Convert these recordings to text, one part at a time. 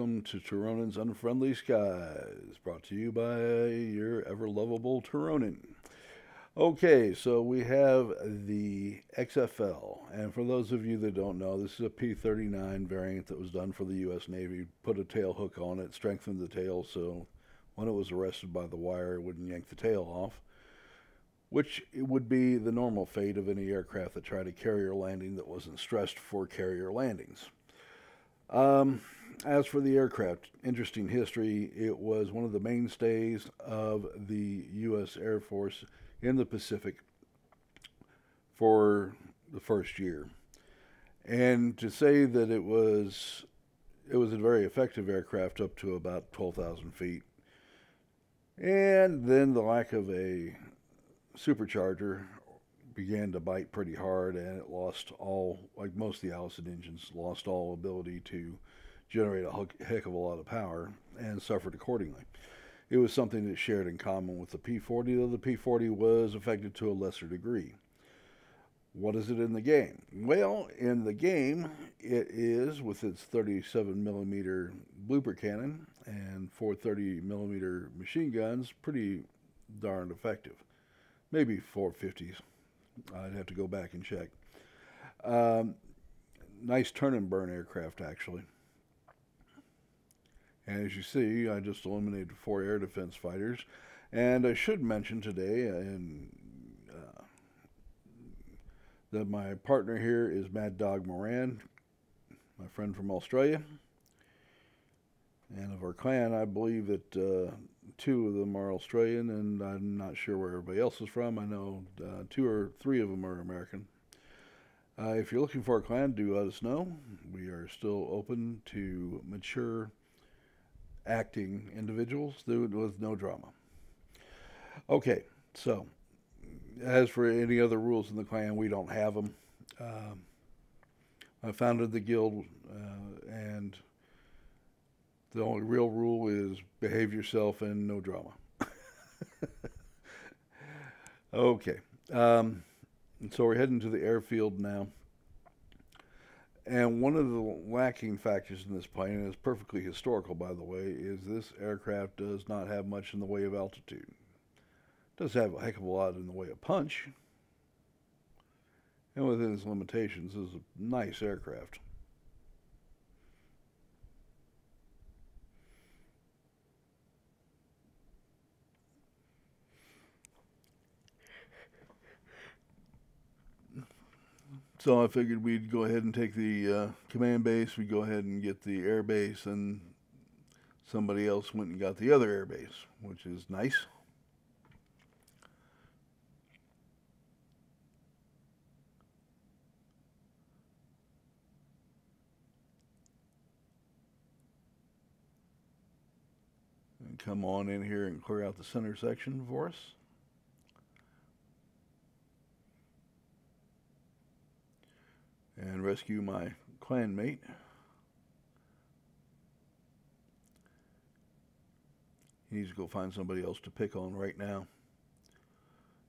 welcome to Tironan's Unfriendly Skies, brought to you by your ever-lovable Tironan. Okay, so we have the XFL, and for those of you that don't know, this is a P-39 variant that was done for the U.S. Navy. Put a tail hook on it, strengthened the tail so when it was arrested by the wire, it wouldn't yank the tail off, which would be the normal fate of any aircraft that tried a carrier landing that wasn't stressed for carrier landings. As for the aircraft, interesting history. It was one of the mainstays of the U.S. Air Force in the Pacific for the first year. And to say that it was a very effective aircraft up to about 12,000 feet. And then the lack of a supercharger began to bite pretty hard, and it lost all, like most of the Allison engines, lost all ability to generate a heck of a lot of power and suffered accordingly. It was something that shared in common with the P-40, though the P-40 was affected to a lesser degree. What is it in the game? Well, in the game, it is, with its 37 millimeter blooper cannon and 430 millimeter machine guns, pretty darn effective. Maybe 450s. I'd have to go back and check. Nice turn and burn aircraft, actually. And as you see, I just eliminated 4 air defense fighters. And I should mention today that my partner here is Mad Dog Moran, my friend from Australia. And of our clan, I believe that 2 of them are Australian, and I'm not sure where everybody else is from. I know 2 or 3 of them are American. If you're looking for a clan, do let us know. We are still open to mature acting individuals with no drama. Okay, so as for any other rules in the clan, we don't have them. I founded the guild, and the only real rule is behave yourself and no drama. Okay, so we're heading to the airfield now. And one of the lacking factors in this plane, and it's perfectly historical, by the way, is this aircraft does not have much in the way of altitude. It does have a heck of a lot in the way of punch. And within its limitations, this is a nice aircraft. So I figured we'd go ahead and take the command base, we'd go ahead and get the air base, and somebody else went and got the other air base, which is nice. And come on in here and clear out the center section for us. And rescue my clanmate. He needs to go find somebody else to pick on right now.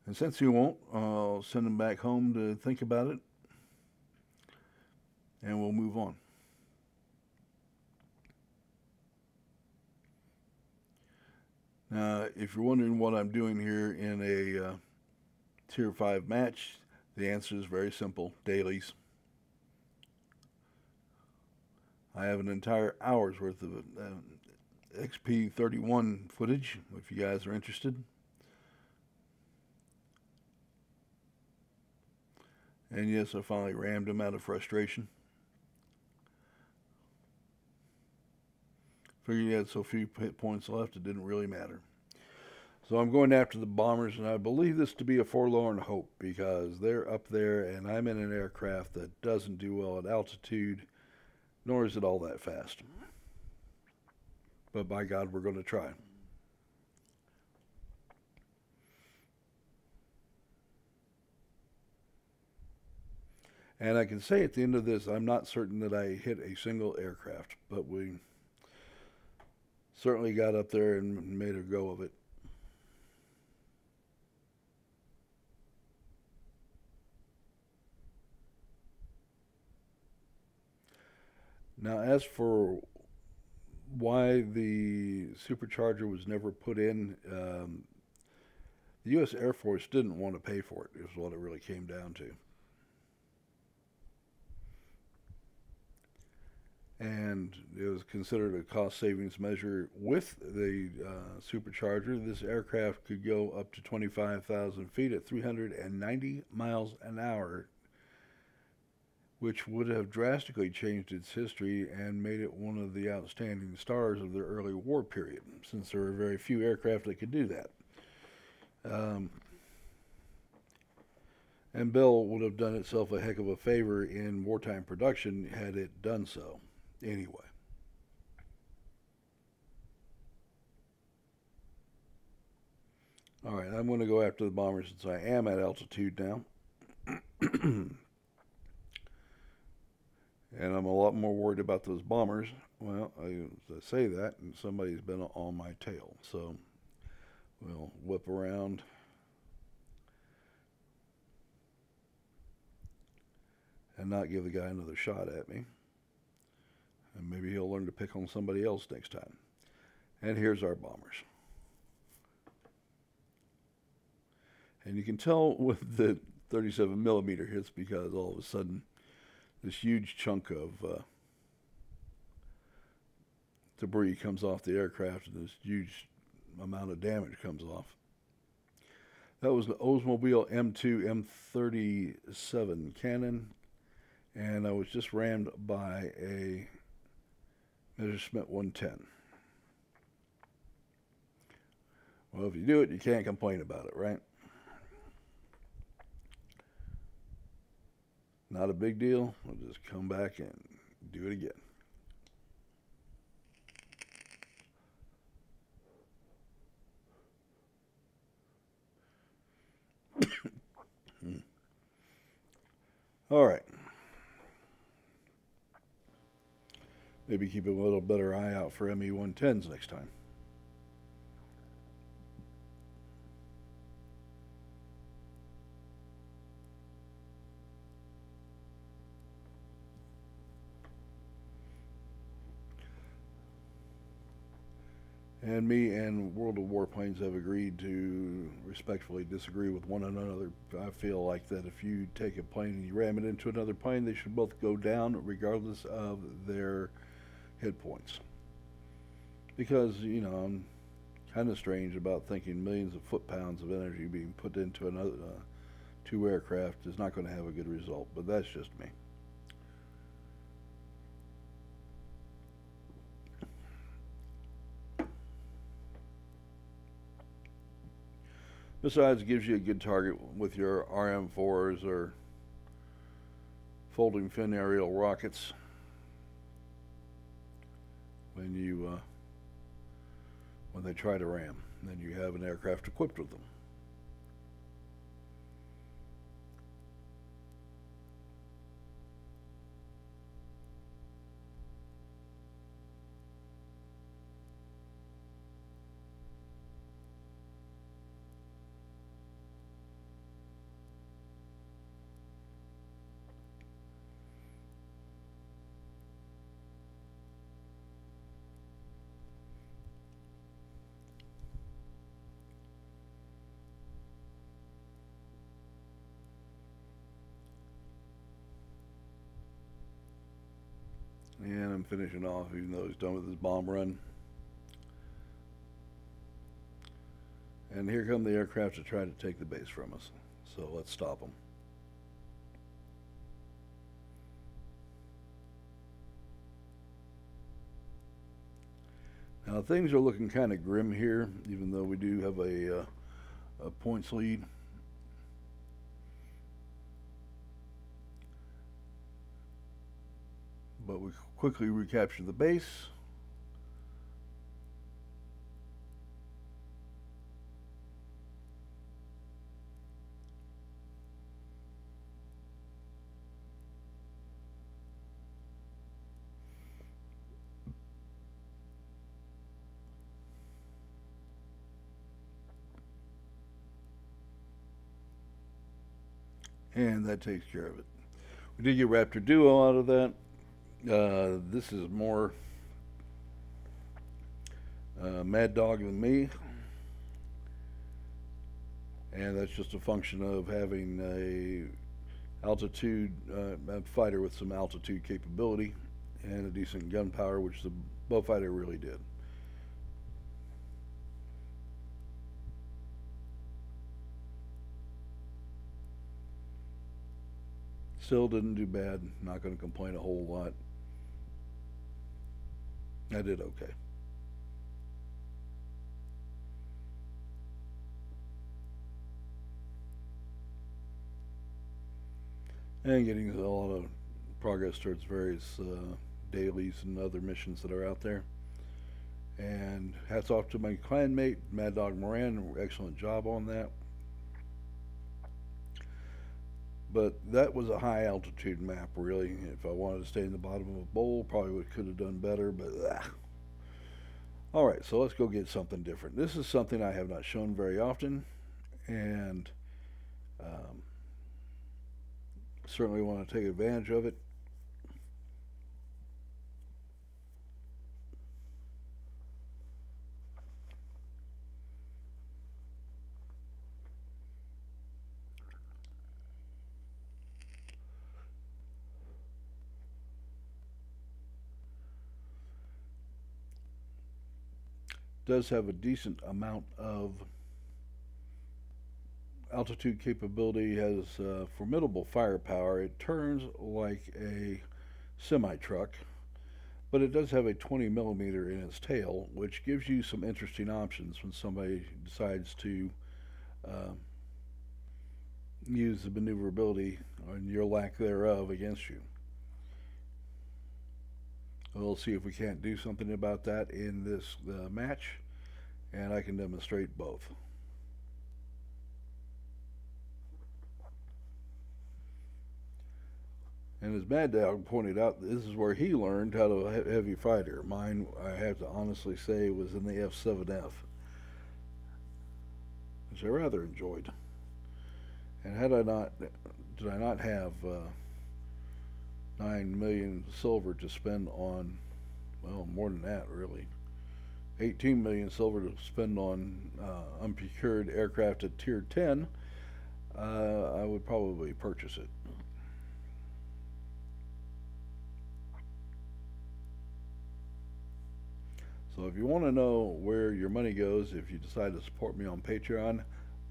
And since he won't, I'll send him back home to think about it. And we'll move on. Now, if you're wondering what I'm doing here in a Tier 5 match, the answer is very simple. Dailies. I have an entire hour's worth of XP31 footage, if you guys are interested. And yes, I finally rammed him out of frustration. Figured he had so few hit points left, it didn't really matter. So I'm going after the bombers, and I believe this to be a forlorn hope because they're up there, and I'm in an aircraft that doesn't do well at altitude, nor is it all that fast. But by God, we're going to try. And I can say at the end of this, I'm not certain that I hit a single aircraft, but we certainly got up there and made a go of it. Now, as for why the supercharger was never put in. The U.S. Air Force didn't want to pay for it, is what it really came down to. And it was considered a cost savings measure. With the supercharger, this aircraft could go up to 25,000 feet at 390 miles an hour, which would have drastically changed its history and made it one of the outstanding stars of the early war period, since there were very few aircraft that could do that. And Bell would have done itself a heck of a favor in wartime production had it done so. Anyway. All right, I'm going to go after the bomber since I am at altitude now. And I'm a lot more worried about those bombers. Well, I say that, and somebody's been on my tail. So we'll whip around. And not give the guy another shot at me. And maybe he'll learn to pick on somebody else next time. And here's our bombers. And you can tell with the 37 millimeter hits because all of a sudden this huge chunk of debris comes off the aircraft and this huge amount of damage comes off. That was the Oldsmobile M2 M37 Cannon, and I was just rammed by a Messerschmitt 110. Well, if you do it, you can't complain about it, right? Not a big deal. We'll just come back and do it again. All right. Maybe keep a little better eye out for ME-110s next time. And me and World of Warplanes have agreed to respectfully disagree with one another. I feel like that if you take a plane and you ram it into another plane, they should both go down regardless of their hit points. Because, you know, I'm kind of strange about thinking millions of foot-pounds of energy being put into another two aircraft is not going to have a good result, but that's just me. Besides, it gives you a good target with your RM4s or folding fin aerial rockets when they try to ram. Then you have an aircraft equipped with them. And I'm finishing off, even though he's done with his bomb run. And here come the aircraft to try to take the base from us. So let's stop them. Now things are looking kind of grim here, even though we do have a points lead. But we quickly recapture the base. And that takes care of it. We did get Raptor Duo out of that. This is more Mad Dog than me, and that's just a function of having a altitude a fighter with some altitude capability and a decent gun power, which the bow fighter really did. Still didn't do bad. Not going to complain a whole lot. I did okay. And getting a lot of progress towards various dailies and other missions that are out there. And hats off to my clanmate, Mad Dog Moran. Excellent job on that. But that was a high altitude map, really. If I wanted to stay in the bottom of a bowl, probably could have done better, but all right, so let's go get something different. This is something I have not shown very often, and um, certainly want to take advantage of it. Does have a decent amount of altitude capability, has formidable firepower. It turns like a semi truck, but it does have a 20 millimeter in its tail, which gives you some interesting options when somebody decides to uh, use the maneuverability and your lack thereof against you. We'll see if we can't do something about that in this match, and I can demonstrate both. And as Mad Dog pointed out, this is where he learned how to heavy fighter. Mine, I have to honestly say, was in the F7F, which I rather enjoyed. And did I not have 9 million silver to spend on, well, more than that, really. 18 million silver to spend on unprocured aircraft at Tier 10, I would probably purchase it. So if you want to know where your money goes, if you decide to support me on Patreon,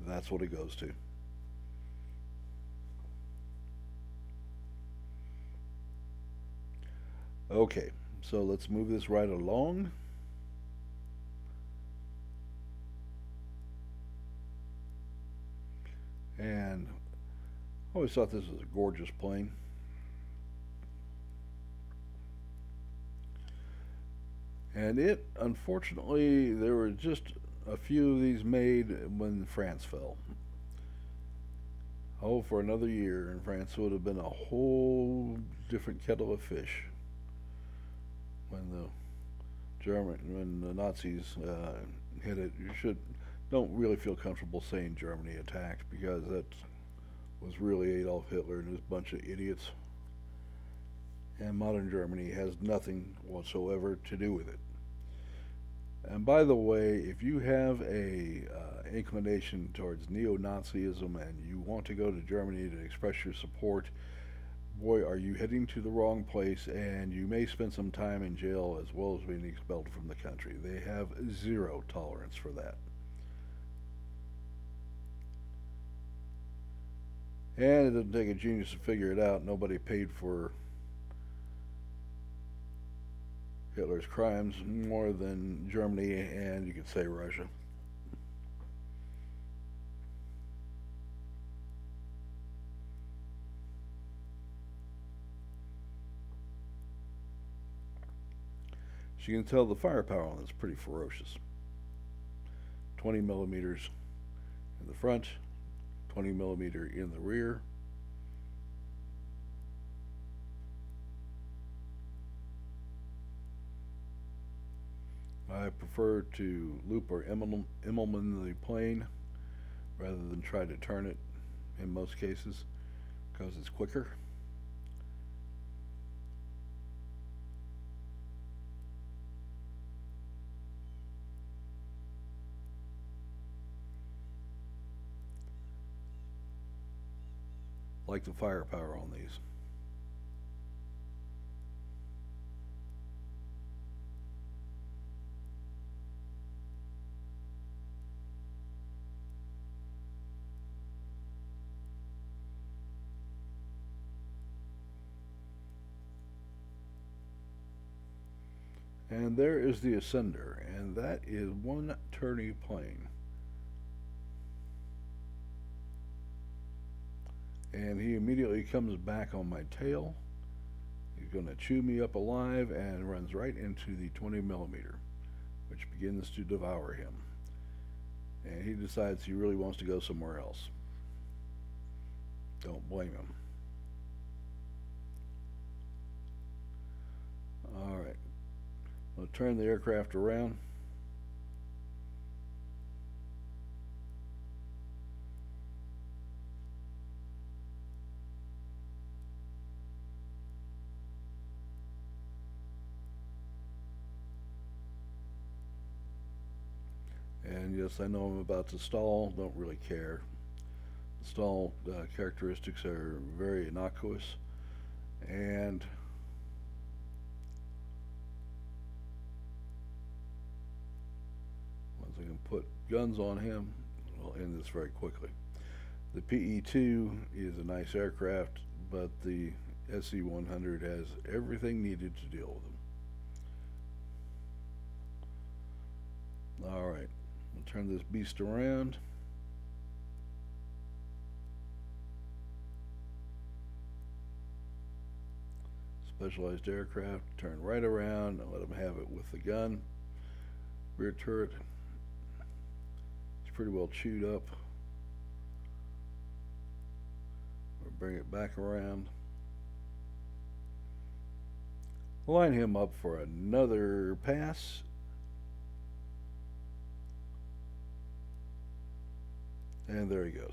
that's what it goes to. Okay, so let's move this right along. And I always thought this was a gorgeous plane. And it, unfortunately, there were just a few of these made when France fell. Oh, for another year, and France would have been a whole different kettle of fish when when the Nazis hit it. You don't really feel comfortable saying Germany attacked, because that was really Adolf Hitler and his bunch of idiots. And modern Germany has nothing whatsoever to do with it. And by the way, if you have a inclination towards neo-Nazism and you want to go to Germany to express your support, boy, are you heading to the wrong place, and you may spend some time in jail as well as being expelled from the country. They have zero tolerance for that. And it doesn't take a genius to figure it out. Nobody paid for Hitler's crimes more than Germany, and you could say Russia. So you can tell the firepower on this is pretty ferocious. 20 millimeters in the front, 20 millimeter in the rear. I prefer to loop or Immelman the plane rather than try to turn it in most cases, because it's quicker. like the firepower on these. And there is the Ascender, and that is one tourney plane. And he immediately comes back on my tail. He's going to chew me up alive and runs right into the 20 millimeter, which begins to devour him. And he decides he really wants to go somewhere else. Don't blame him. Alright, I'll turn the aircraft around. And yes, I know I'm about to stall, don't really care. The stall characteristics are very innocuous. And once I can put guns on him, I'll end this very quickly. The PE-2 is a nice aircraft, but the SC-100 has everything needed to deal with them. Alright, we'll turn this beast around. Specialized aircraft, turn right around and let him have it with the gun. Rear turret, it's pretty well chewed up. We'll bring it back around. Line him up for another pass. And there he goes.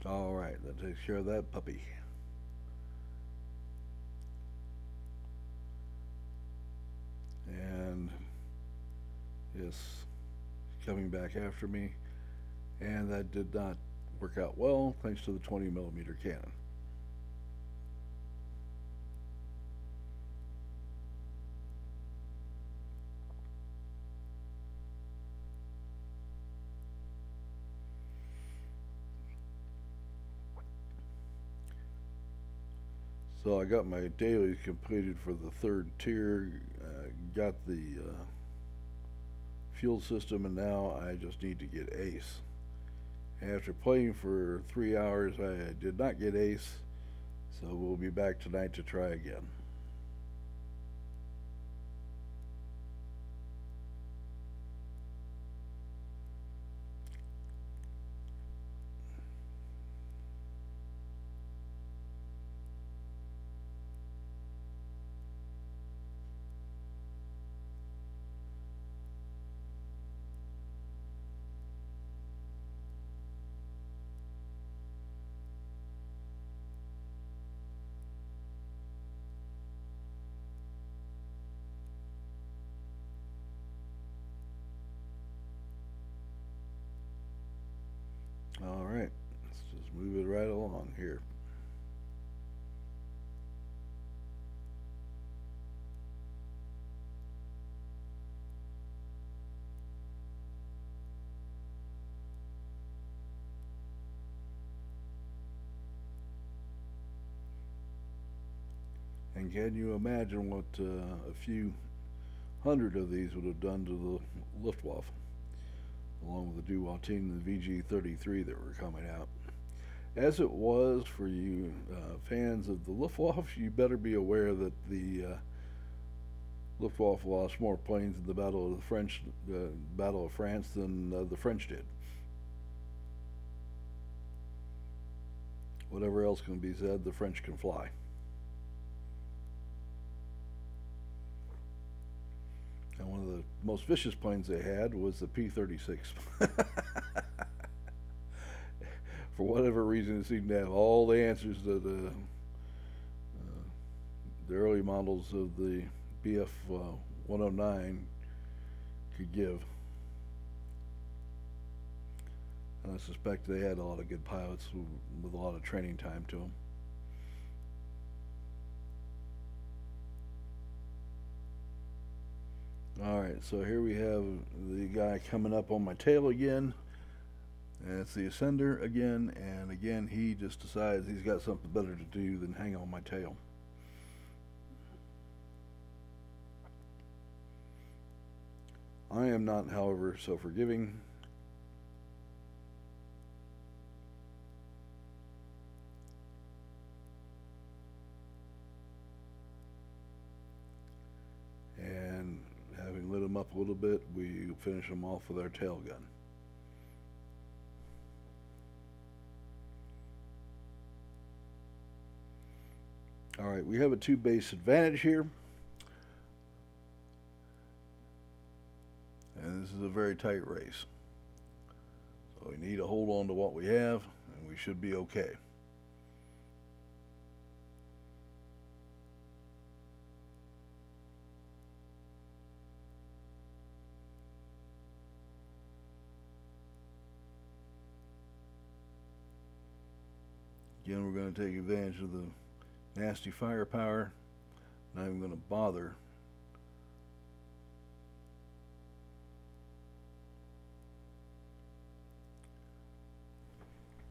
Alright, that takes care of that puppy. And is coming back after me, and that did not work out well thanks to the 20 millimeter cannon. So I got my dailies completed for the third tier, got the fuel system, and now I just need to get ace. After playing for 3 hours, I did not get ace, so we'll be back tonight to try again. Alright, let's just move it right along here. And can you imagine what a few hundred of these would have done to the Luftwaffe, along with the Duwatine and the VG-33 that were coming out. As it was for you fans of the Luftwaffe, you better be aware that the Luftwaffe lost more planes in the Battle of France than the French did. Whatever else can be said, the French can fly. most vicious planes they had was the P-36. For whatever reason, it seemed to have all the answers that the early models of the BF 109 could give. And I suspect they had a lot of good pilots with a lot of training time to them. Alright, so here we have the guy coming up on my tail again. And it's the ascender again, and again he just decides he's got something better to do than hang on my tail. I am not, however, so forgiving. And having lit them up a little bit, we finish them off with our tail gun. Alright, we have a 2-base advantage here. And this is a very tight race. So we need to hold on to what we have, and we should be okay. Again, we're going to take advantage of the nasty firepower. Not even going to bother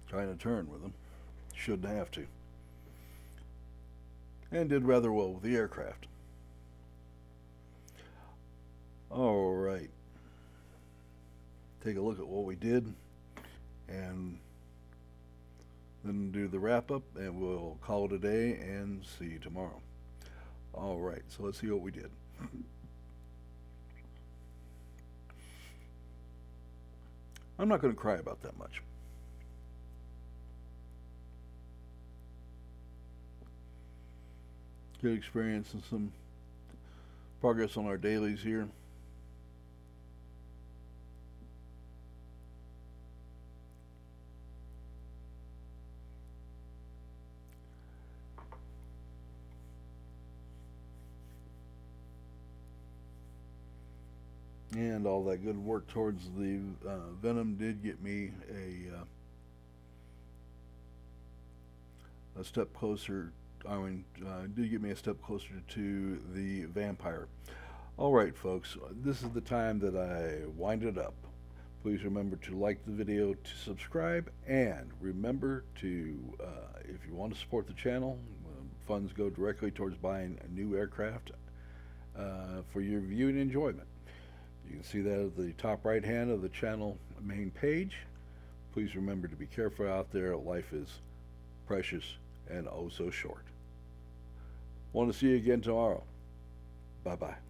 trying to turn with them. Shouldn't have to. And did rather well with the aircraft. Alright. Take a look at what we did and then do the wrap up, and we'll call it a day and see you tomorrow. Alright, so let's see what we did. I'm not going to cry about that much. Good experience and some progress on our dailies here. And all that good work towards the Venom did get me a step closer. Did get me a step closer to the Vampire. Alright folks, this is the time that I wind it up. Please remember to like the video, to subscribe, and remember to, if you want to support the channel, funds go directly towards buying a new aircraft for your viewing enjoyment. You can see that at the top right hand of the channel main page. Please remember to be careful out there. Life is precious and oh so short. Want to see you again tomorrow. Bye bye.